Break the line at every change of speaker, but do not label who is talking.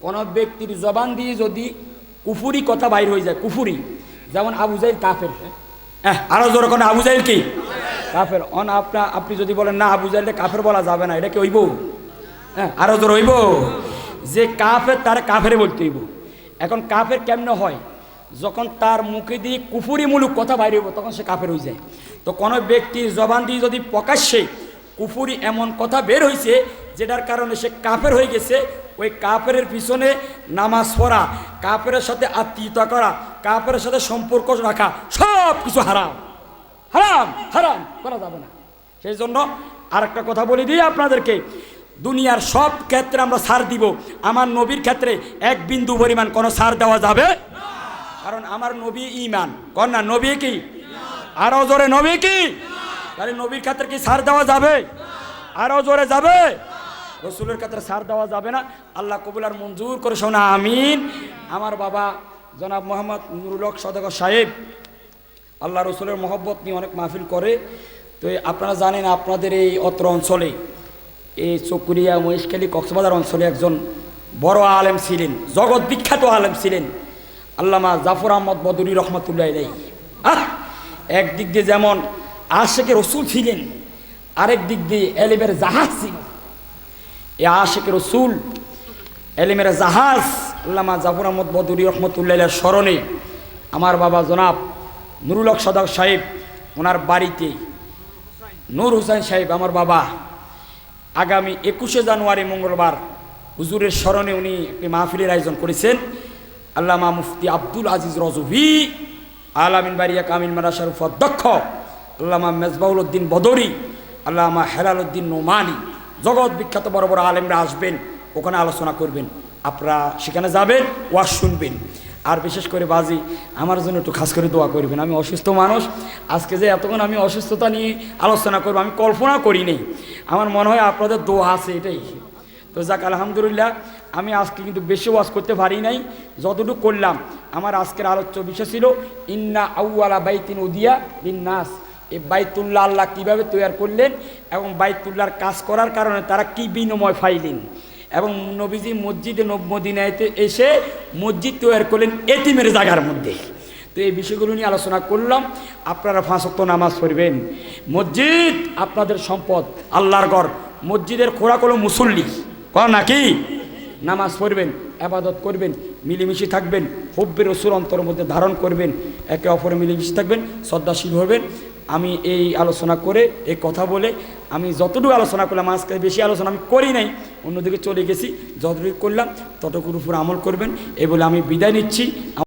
কোন ব্যক্তির জবান দিয়ে যদি কুফুরি কথা বাইর হয়ে যায়, কুফুরি, যেমন আবু জাহেল কাফের, আরো জোরে কোন আবু জাহেল কি কাফের, আপনি যদি বলেন না আবু জাহেলকে কাফের বলা যাবে না, এটা কি হইব? আরো জোরে হইব? যে কাফের তার কাফেরে বলতে হইব। এখন কাফের কেমনে হয়? যখন তার মুখে দিয়ে কুফুরিমূলক কথা বাইরে হইব তখন সে কাফের হয়ে যায়। তো কোনো ব্যক্তির জবান দিয়ে যদি প্রকাশ্যে কুফুরি এমন কথা বের হয়েছে যেটার কারণে সে কাফের হয়ে গেছে, ওই কাফেরের পিছনে নামাজ পড়া, কাফেরের সাথে আত্মীয়তা করা, কাফেরের সাথে সম্পর্ক রাখা সব কিছু হারাম, হারাম হারাম করা যাবে না। সেই জন্য আরেকটা কথা বলে দিই আপনাদেরকে, দুনিয়ার সব ক্ষেত্রে আমরা ছাড় দিব, আমার নবীর ক্ষেত্রে এক বিন্দু পরিমাণ কোনো ছাড় দেওয়া যাবে, কারণ আমার নবী ঈমান। কর না নবী কি? আরো জোরে নবী কি? তাহলে নবীর ক্ষেত্রে কি ছাড় দেওয়া যাবে? আরো জোরে যাবে? রসুলের ক্ষেত্রে ছাড় দেওয়া যাবে না। আল্লাহ কবুল আর মঞ্জুর করে শোনা আমিন। আমার বাবা জনাব মোহাম্মদ নুরুল হক সওদাগর সাহেব আল্লাহ রসুলের মহব্বত নিয়ে অনেক মাহফিল করে। তো আপনারা জানেন আপনাদের এই অত্র অঞ্চলে, এই চকুরিয়া, মহেশখালী, কক্সবাজার অঞ্চলে একজন বড় আলেম ছিলেন, জগৎ বিখ্যাত আলেম ছিলেন, আল্লামা জাফর আহমদ বদরী রহমতুল্লাহ আলাইহি। একদিক দিয়ে যেমন আশেকে রসুল ছিলেন, আরেক দিক দিয়ে এলিমের জাহাজ ছিল। এ আশেকে রসুল, এলিমের জাহাজ আল্লামা জাফর আহমদ বদরী রহমতুল্লাহ আলাইহির স্মরণে আমার বাবা জনাব নুরুল হক সওদাগর সাহেব, ওনার বাড়িতে নূর হোসেন সাহেব আমার বাবা আগামী 21শে জানুয়ারি মঙ্গলবার হুজুরের স্মরণে উনি একটি মাহফিলের আয়োজন করেছেন। আল্লামা মুফতি আব্দুল আজিজ রজভী, আলামিন বারিয়া কামিল মাদ্রাসার অধ্যক্ষ আল্লামা মেজবাউল উদ্দিন বদরী, আল্লামা হেলাল উদ্দিন নোমানি, জগৎ বিখ্যাত বড় বড় আলেমরা আসবেন, ওখানে আলোচনা করবেন। আপনারা সেখানে যাবেন, ওয়াজ শুনবেন। আর বিশেষ করে বাজি আমার জন্য একটু খাস করে দোয়া করবেন। আমি অসুস্থ মানুষ, আজকে যে এতক্ষণ আমি অসুস্থতা নিয়ে আলোচনা করবো আমি কল্পনা করিনি। আমার মনে হয় আপনাদের দোয়া আছে, এটাই। তো যাক আলহামদুলিল্লাহ, আমি আজকে কিন্তু বেশি ওয়াজ করতে পারি নাই, যতটুকু করলাম। আমার আজকের আলোচ্য বিষয় ছিল ইন্না আউয়ালা বাইতিন উদিয়া লিন্নাস, এই বাইতুল্লাহ আল্লাহ কীভাবে তৈরি করলেন এবং বাইতুল্লাহর কাজ করার কারণে তারা কি বিনিময় পাইলেন, এবং নবীজি মসজিদে মদিনাতে এসে মসজিদ তৈরি করলেন এতিমের জায়গার মধ্যে। তো এই বিষয়গুলো নিয়ে আলোচনা করলাম। আপনারা 5 ওয়াক্ত নামাজ পড়বেন। মসজিদ আপনাদের সম্পদ, আল্লাহর ঘর। মসজিদের খোরাক হলো মুসল্লি, কর নাকি? নামাজ পড়বেন, ইবাদত করবেন, মিলেমিশে থাকবেন, হুব্বে রাসূল অন্তরের মধ্যে ধারণ করবেন, একে অপরে মিলেমিশে থাকবেন, শ্রদ্ধাশীল হবেন। আমি এই আলোচনা করে, এই কথা বলে আমি যতটুকু আলোচনা করলাম, আজকে বেশি আলোচনা আমি করি নাই, অন্যদিকে চলে গেছি, যতটুকু করলাম ততটুকুর উপর আমল করবেন, এই বলে আমি বিদায় নিচ্ছি।